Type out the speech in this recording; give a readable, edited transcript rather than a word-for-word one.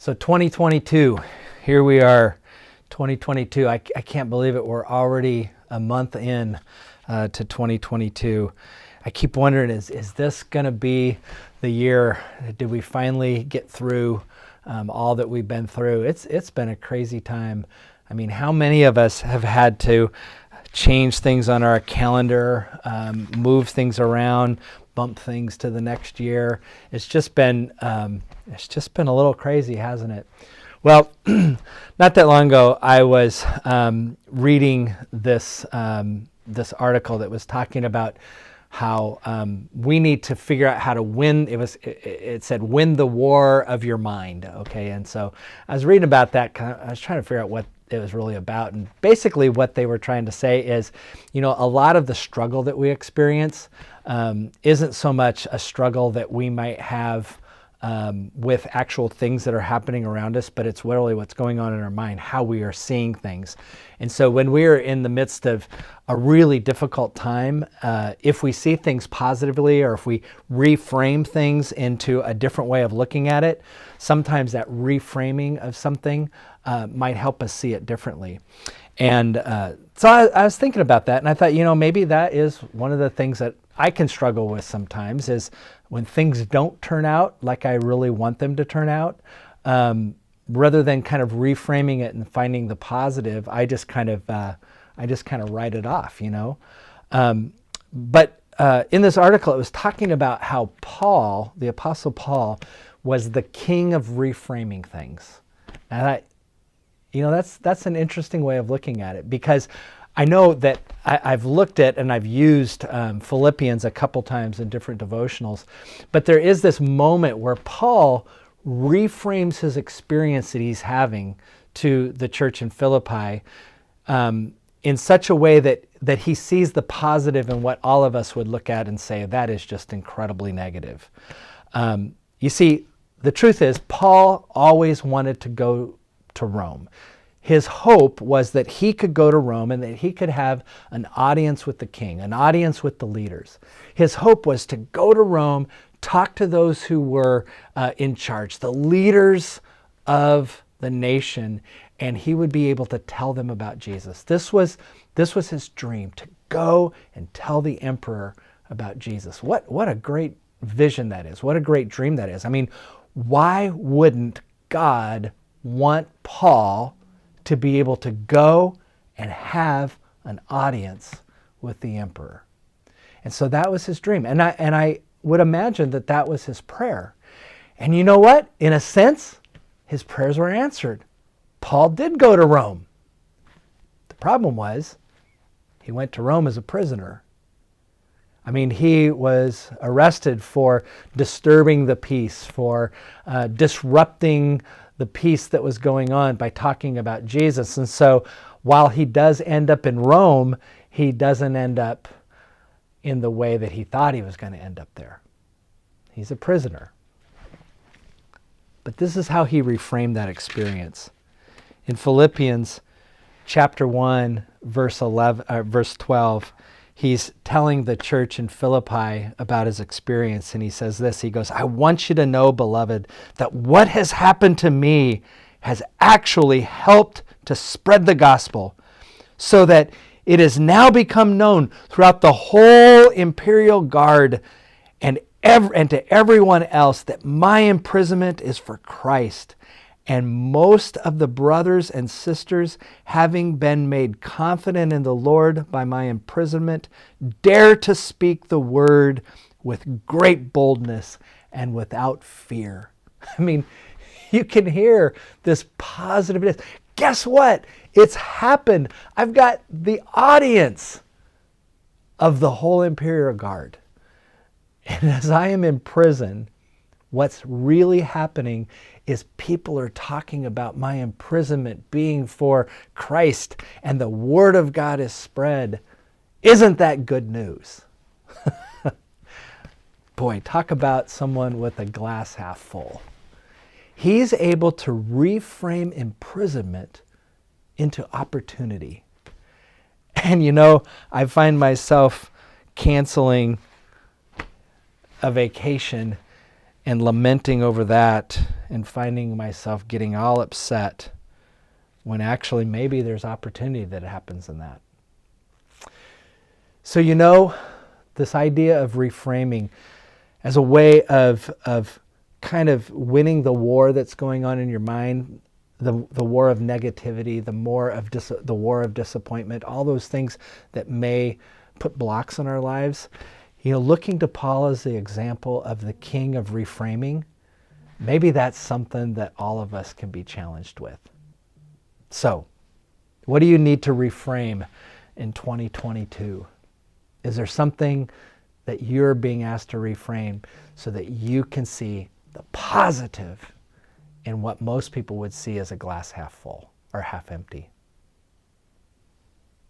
So 2022, here we are, 2022. I can't believe it. We're already a month in to 2022. I keep wondering, is this going to be the year? Did we finally get through all that we've been through? It's been a crazy time. I mean, how many of us have had to change things on our calendar, move things around, bump things to the next year? It's just been a little crazy, hasn't it? Well, not that long ago, I was reading this article that was talking about how we need to figure out how to win. It said, win the war of your mind. Okay, and so I was reading about that. I was trying to figure out what it was really about, and basically what they were trying to say is, a lot of the struggle that we experience isn't so much a struggle that we might have with actual things that are happening around us, but it's really what's going on in our mind, how we are seeing things. And so when we're in the midst of a really difficult time, if we see things positively, or if we reframe things into a different way of looking at it, sometimes that reframing of something might help us see it differently. And so I was thinking about that, and I thought, maybe that is one of the things that I can struggle with sometimes, is when things don't turn out like I really want them to turn out, rather than kind of reframing it and finding the positive, I just kind of write it off, But in this article, it was talking about how Paul, the Apostle Paul, was the king of reframing things. And that's an interesting way of looking at it, because I know that I've looked at and I've used Philippians a couple times in different devotionals, but there is this moment where Paul reframes his experience that he's having to the church in Philippi in such a way that he sees the positive in what all of us would look at and say, that is just incredibly negative. You see, the truth is, Paul always wanted to go to Rome. His hope was that he could go to Rome and that he could have an audience with the king, an audience with the leaders. His hope was to go to Rome, talk to those who were in charge, the leaders of the nation, and he would be able to tell them about Jesus. This was his dream, to go and tell the emperor about Jesus. What a great vision that is. What a great dream that is. I mean, why wouldn't God want Paul to be able to go and have an audience with the emperor? And so that was his dream. And I would imagine that was his prayer. And you know what? In a sense, his prayers were answered. Paul did go to Rome. The problem was, he went to Rome as a prisoner. I mean, he was arrested for disturbing the peace, for disrupting the peace that was going on by talking about Jesus. And so while he does end up in Rome, he doesn't end up in the way that he thought he was going to end up there. He's a prisoner. But this is how he reframed that experience. In Philippians chapter 1, verse 12, he's telling the church in Philippi about his experience, and he says this. He goes, "I want you to know, beloved, that what has happened to me has actually helped to spread the gospel, so that it has now become known throughout the whole imperial guard and to everyone else that my imprisonment is for Christ. And most of the brothers and sisters, having been made confident in the Lord by my imprisonment, dare to speak the word with great boldness and without fear." I mean, you can hear this positiveness. Guess what? It's happened. I've got the audience of the whole imperial guard. And as I am in prison, what's really happening is people are talking about my imprisonment being for Christ, and the word of God is spread. Isn't that good news? Boy, talk about someone with a glass half full. He's able to reframe imprisonment into opportunity. And I find myself canceling a vacation and lamenting over that and finding myself getting all upset when actually maybe there's opportunity that happens in that. So this idea of reframing as a way of kind of winning the war that's going on in your mind, the war of negativity, the war of disappointment, all those things that may put blocks in our lives. Looking to Paul as the example of the king of reframing, maybe that's something that all of us can be challenged with. So, what do you need to reframe in 2022? Is there something that you're being asked to reframe so that you can see the positive in what most people would see as a glass half full or half empty?